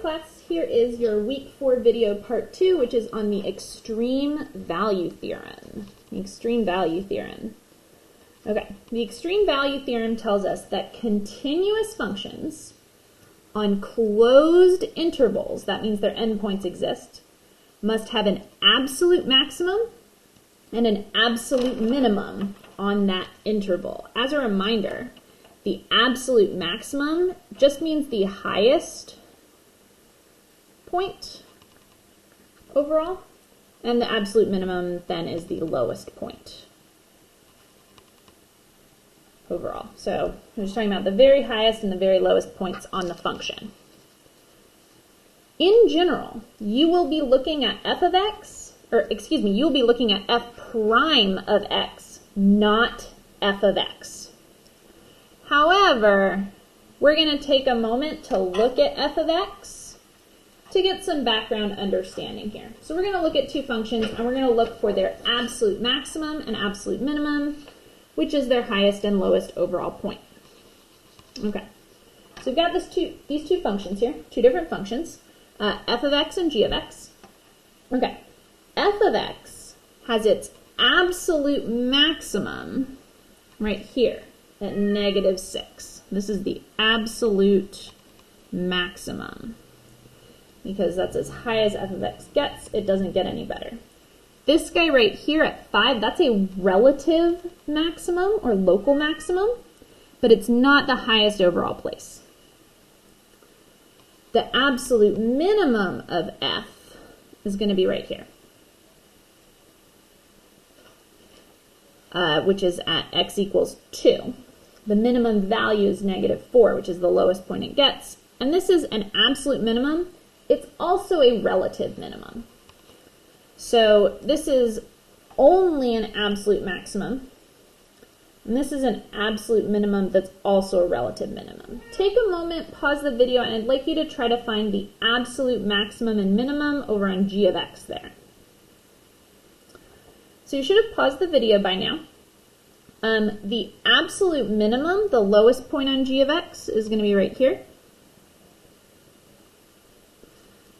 class, here is your week 4 video part 2, which is on the extreme value theorem. The extreme value theorem. Okay, the extreme value theorem tells us that continuous functions on closed intervals, that means their endpoints exist, must have an absolute maximum and an absolute minimum on that interval. As a reminder, the absolute maximum just means the highest point overall, and the absolute minimum then is the lowest point overall. So we're just talking about the very highest and the very lowest points on the function. In general, you will be looking at f of x, you'll be looking at f prime of x, not f of x. However, we're going to take a moment to look at f of x to get some background understanding here. So we're going to look at two functions, and we're going to look for their absolute maximum and absolute minimum, which is their highest and lowest overall point. Okay, so we've got these two functions here, two different functions, f of x and g of x. Okay, f of x has its absolute maximum right here at -6. This is the absolute maximum, because that's as high as f of x gets. It doesn't get any better. This guy right here at 5, that's a relative maximum or local maximum, but it's not the highest overall place. The absolute minimum of f is going to be right here, which is at x equals 2. The minimum value is -4, which is the lowest point it gets. And this is an absolute minimum. It's also a relative minimum. So this is only an absolute maximum. And this is an absolute minimum that's also a relative minimum. Take a moment, pause the video, and I'd like you to try to find the absolute maximum and minimum over on g of x there. So you should have paused the video by now. The absolute minimum, the lowest point on g of x, is going to be right here.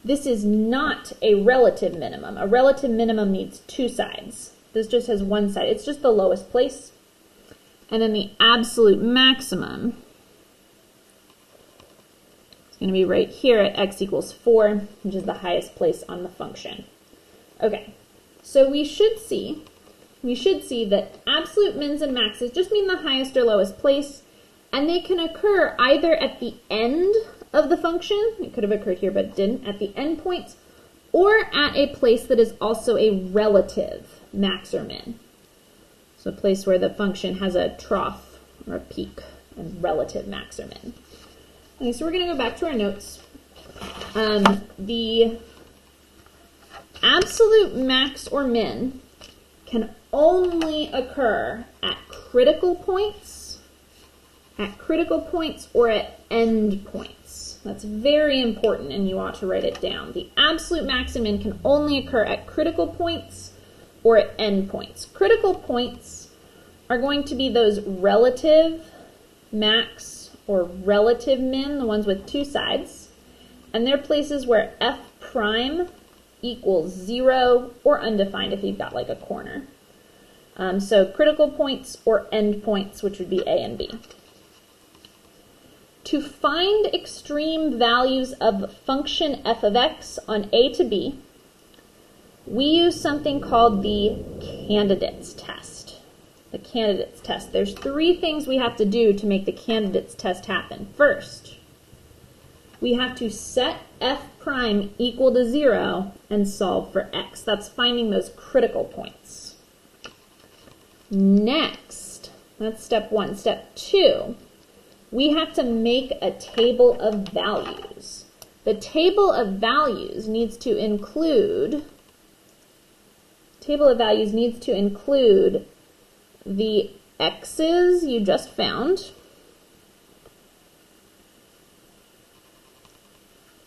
This is not a relative minimum. A relative minimum needs two sides. This just has one side. It's just the lowest place. And then the absolute maximum is going to be right here at x equals 4, which is the highest place on the function. Okay, so we should see that absolute mins and maxes just mean the highest or lowest place, and they can occur either at the end of the function, it could have occurred here but it didn't, at the endpoints, or at a place that is also a relative max or min. So a place where the function has a trough or a peak and relative max or min. Okay, so we're going to go back to our notes. The absolute max or min can only occur at critical points or at end points. That's very important, and you ought to write it down. The absolute max and min can only occur at critical points or at end points. Critical points are going to be those relative max or relative min, the ones with two sides, and they're places where f prime equals 0 or undefined if you've got like a corner. So critical points or end points, which would be a and b. To find extreme values of function f of x on a to b, we use something called the candidates test. The candidates test. There's 3 things we have to do to make the candidates test happen. First, we have to set f prime equal to 0 and solve for x. That's finding those critical points. Next, that's step 1. Step 2, we have to make a table of values. The table of values needs to include the x's you just found,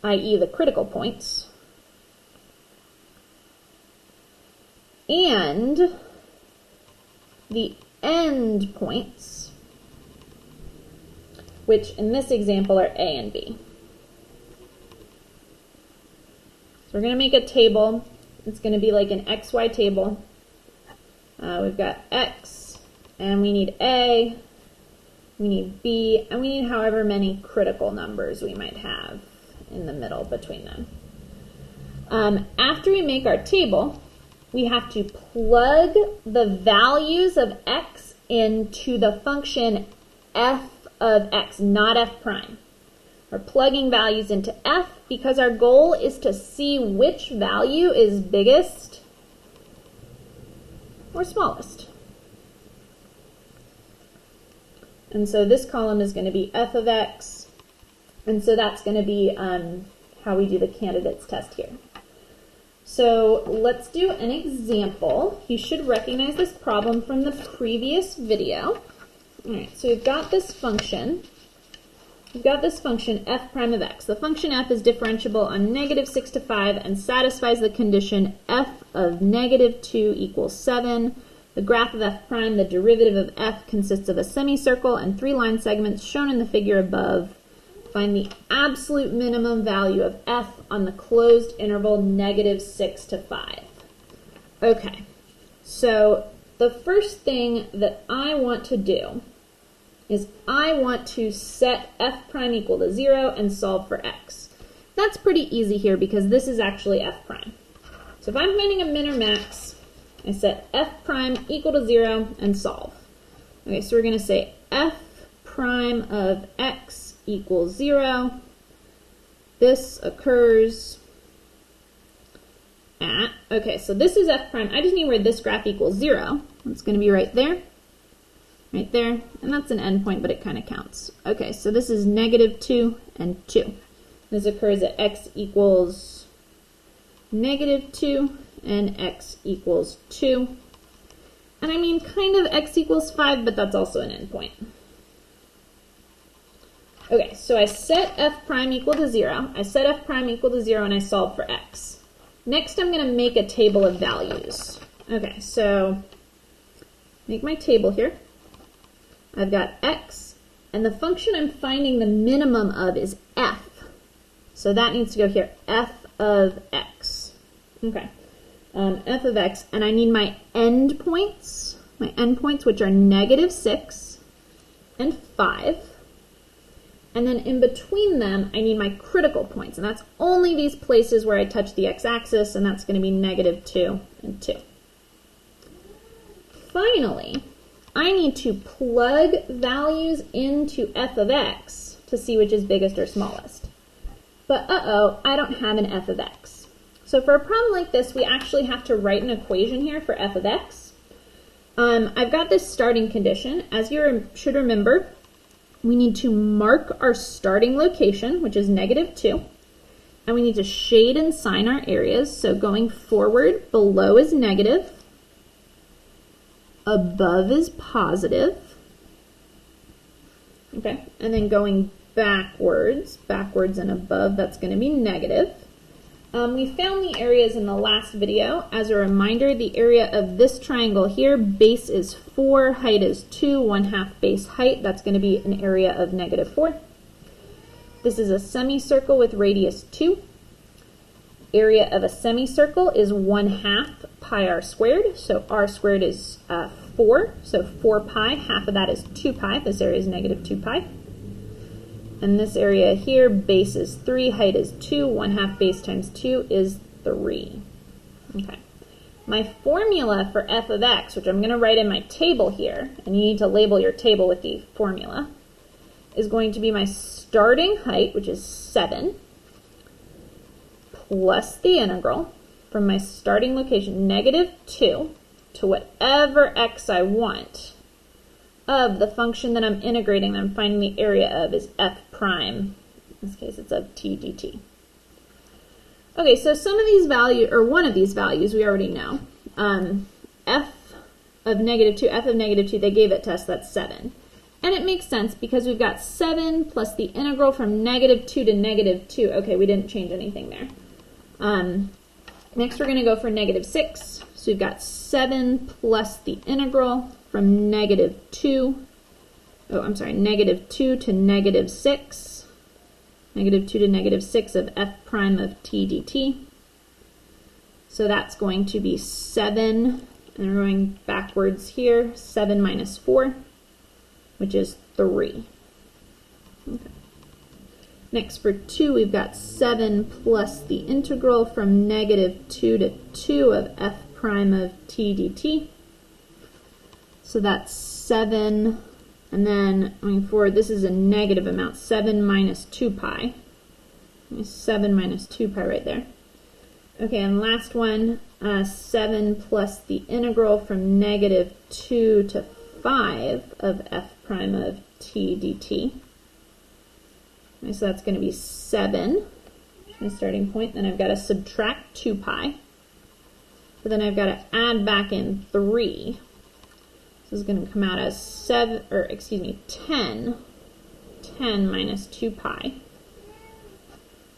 i.e. the critical points, and the end points, which in this example are a and b. we're going to make a table. It's going to be like an XY table. We've got X, and we need A, we need B, and we need however many critical numbers we might have in the middle between them. After we make our table, we have to plug the values of X into the function f of X, not f prime. We're plugging values into f because our goal is to see which value is biggest or smallest. And so this column is going to be f of X, and so that's going to be how we do the candidates test here. So let's do an example. You should recognize this problem from the previous video. All right, so we've got this function. We've got this function f prime of x. The function f is differentiable on -6 to 5 and satisfies the condition f of -2 equals 7. The graph of f prime, the derivative of f, consists of a semicircle and 3 line segments shown in the figure above. Find the absolute minimum value of f on the closed interval -6 to 5. Okay, so the first thing that I want to do is I want to set f prime equal to 0 and solve for x. That's pretty easy here because this is actually f prime. So if I'm finding a min or max, I set f prime equal to 0 and solve. Okay, so we're going to say f prime of x equals 0. This occurs at, okay, so this is f prime. I just need where this graph equals 0. It's going to be right there. Right there, and that's an endpoint, but it kind of counts. Okay, so this is -2 and 2. This occurs at x equals -2 and x equals 2. And I mean kind of x equals 5, but that's also an endpoint. Okay, so I set f prime equal to 0. I set f prime equal to 0 and I solve for x. Next I'm going to make a table of values. Okay, so make my table here. I've got x, and the function I'm finding the minimum of is f. So that needs to go here, f of x. Okay, f of x, and I need my endpoints, which are -6 and 5. And then in between them, I need my critical points, and that's only these places where I touch the x-axis, and that's going to be -2 and 2. Finally, I need to plug values into f of x to see which is biggest or smallest. But I don't have an f of x. So for a problem like this, we actually have to write an equation here for f of x. I've got this starting condition. As you should remember, we need to mark our starting location, which is -2, and we need to shade and sign our areas. So going forward, below is negative, above is positive, okay, and then going backwards and above, that's going to be negative. We found the areas in the last video. As a reminder, the area of this triangle here, base is 4, height is 2, 1/2 base height, that's going to be an area of -4. This is a semicircle with radius 2. Area of a semicircle is 1/2 pi r squared, so r squared is 4, so 4 pi, half of that is 2 pi, this area is -2 pi. And this area here, base is 3, height is 2, 1/2 base times 2 is 3. Okay. My formula for f of x, which I'm going to write in my table here, and you need to label your table with the formula, is going to be my starting height, which is 7, plus the integral from my starting location, -2, to whatever x I want, of the function that I'm integrating, that I'm finding the area of, is f prime. In this case, it's of t dt. Okay, so some of these values, or one of these values, we already know. F of -2, they gave it to us, that's 7. And it makes sense because we've got 7 plus the integral from -2 to -2. Okay, we didn't change anything there. Next, we're going to go for -6. So we've got 7 plus the integral from -2 to -6. -2 to -6 of f prime of t dt. So that's going to be 7, and we're going backwards here, 7 minus 4, which is 3. Okay. Next for 2, we've got 7 plus the integral from -2 to 2 of f prime of t dt. So that's 7, and then going forward, this is a negative amount, 7 minus 2 pi. 7 minus 2 pi right there. Okay, and last one, 7 plus the integral from -2 to 5 of f prime of t dt. Okay, so that's going to be 7, my starting point. Then I've got to subtract 2 pi. But then I've got to add back in 3. This is going to come out as 10. 10 minus 2 pi.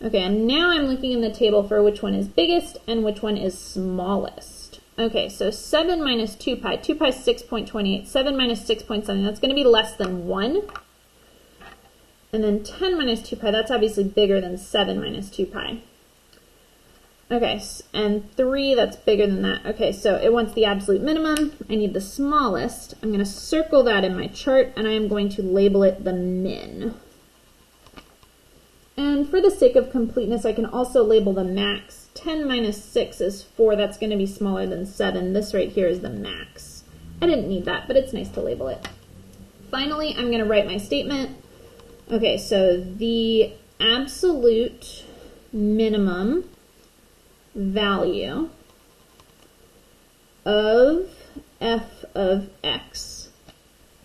Okay, and now I'm looking in the table for which one is biggest and which one is smallest. Okay, so 7 minus 2 pi. 2 pi is 6.28. 7 minus 6.7, that's going to be less than 1. And then 10 minus 2 pi, that's obviously bigger than 7 minus 2 pi. Okay, and 3, that's bigger than that. Okay, so it wants the absolute minimum. I need the smallest. I'm going to circle that in my chart, and I am going to label it the min. And for the sake of completeness, I can also label the max. 10 minus 6 is 4. That's going to be smaller than 7. This right here is the max. I didn't need that, but it's nice to label it. Finally, I'm going to write my statement. Okay, so the absolute minimum value of f of x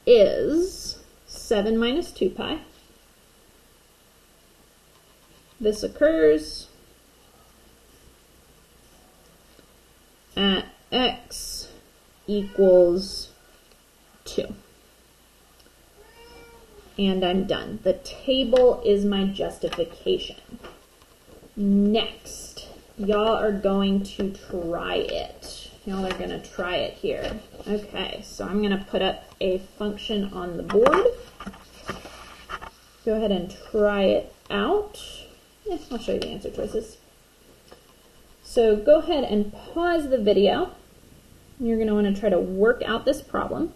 is 7 minus 2 pi. This occurs at x equals 2. And I'm done. The table is my justification. Next, y'all are going to try it. Y'all are going to try it here. Okay, so I'm going to put up a function on the board. Go ahead and try it out. Yeah, I'll show you the answer choices. So go ahead and pause the video. You're going to want to try to work out this problem.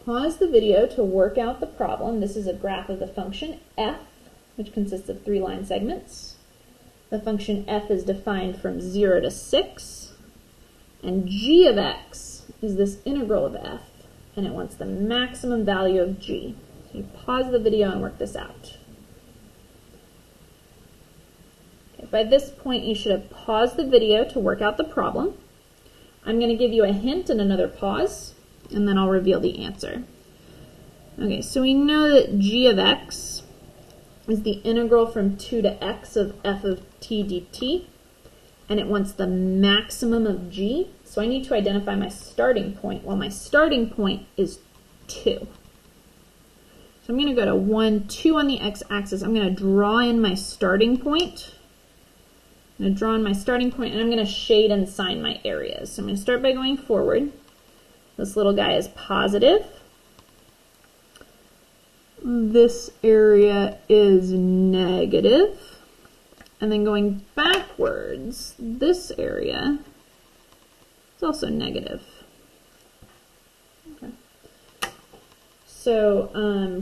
Pause the video to work out the problem. This is a graph of the function f, which consists of 3 line segments. The function f is defined from 0 to 6, and g of x is this integral of f, and it wants the maximum value of g. So you pause the video and work this out. Okay, by this point, you should have paused the video to work out the problem. I'm going to give you a hint and another pause, and then I'll reveal the answer. Okay, so we know that g of x is the integral from 2 to x of f of t dt, and it wants the maximum of g. So I need to identify my starting point. Well, my starting point is 2. So I'm going to go to 1, 2 on the x-axis. I'm going to draw in my starting point. I'm going to draw in my starting point, and I'm going to shade and sign my areas. So I'm going to start by going forward. This little guy is positive. This area is negative. And then going backwards, this area is also negative. Okay. So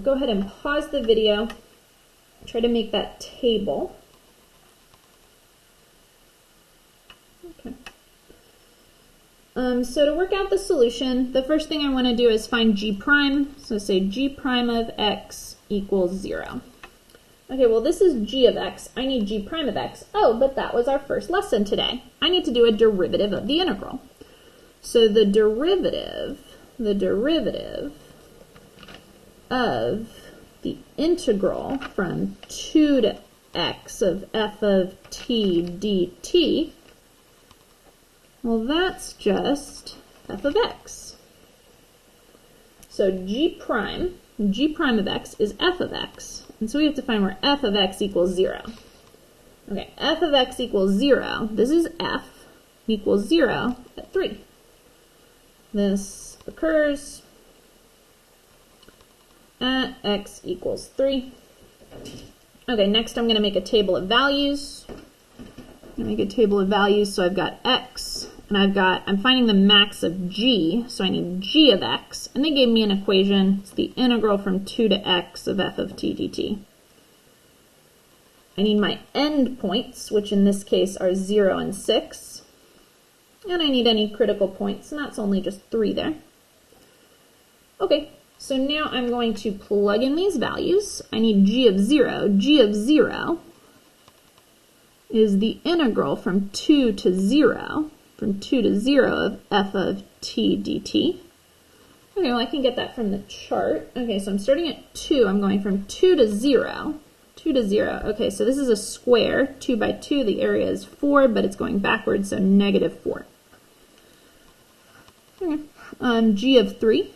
go ahead and pause the video. Try to make that table. Okay. So to work out the solution, the first thing I want to do is find g prime. So say g prime of x equals 0. Okay, well this is g of x. I need g prime of x. Oh, but that was our first lesson today. I need to do a derivative of the integral. So the derivative of the integral from 2 to x of f of t dt, well, that's just f of x. So g prime of x is f of x. And so we have to find where f of x equals 0. Okay, f of x equals 0. This is f equals 0 at 3. This occurs at x equals 3. Okay, next I'm going to make a table of values. I'm going to make a table of values. So I've got x, and I'm finding the max of g, so I need g of x. And they gave me an equation. It's the integral from 2 to x of f of t dt. I need my end points, which in this case are 0 and 6. And I need any critical points, and that's only just 3 there. Okay, so now I'm going to plug in these values. I need g of 0. G of 0 is the integral from 2 to 0, of f of t dt. Okay, well I can get that from the chart. Okay, so I'm starting at 2. I'm going from 2 to 0. 2 to 0. Okay, so this is a square. 2 by 2, the area is 4, but it's going backwards, so negative 4. Okay. G of 3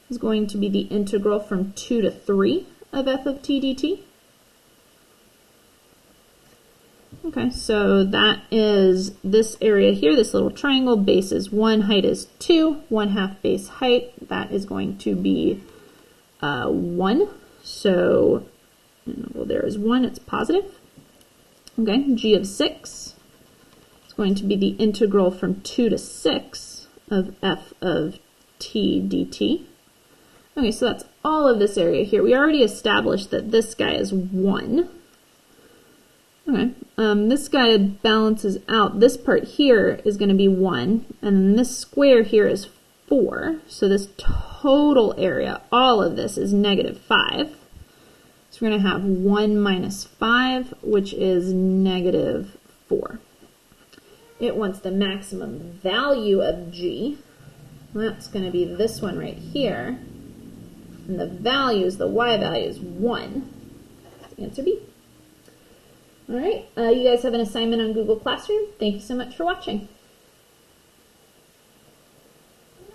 is going to be the integral from 2 to 3 of f of t dt. Okay, so that is this area here, this little triangle. Base is 1, height is 2, 1/2 base height. That is going to be 1. So, well, there is 1, it's positive. Okay, g of 6 is going to be the integral from 2 to 6 of f of t dt. Okay, so that's all of this area here. We already established that this guy is 1. Okay, this guy balances out. This part here is going to be 1, and then this square here is 4. So this total area, all of this, is negative 5. So we're going to have 1 minus 5, which is negative 4. It wants the maximum value of g. That's going to be this one right here. And the values, the y value is 1. That's answer B. All right, you guys have an assignment on Google Classroom. Thank you so much for watching.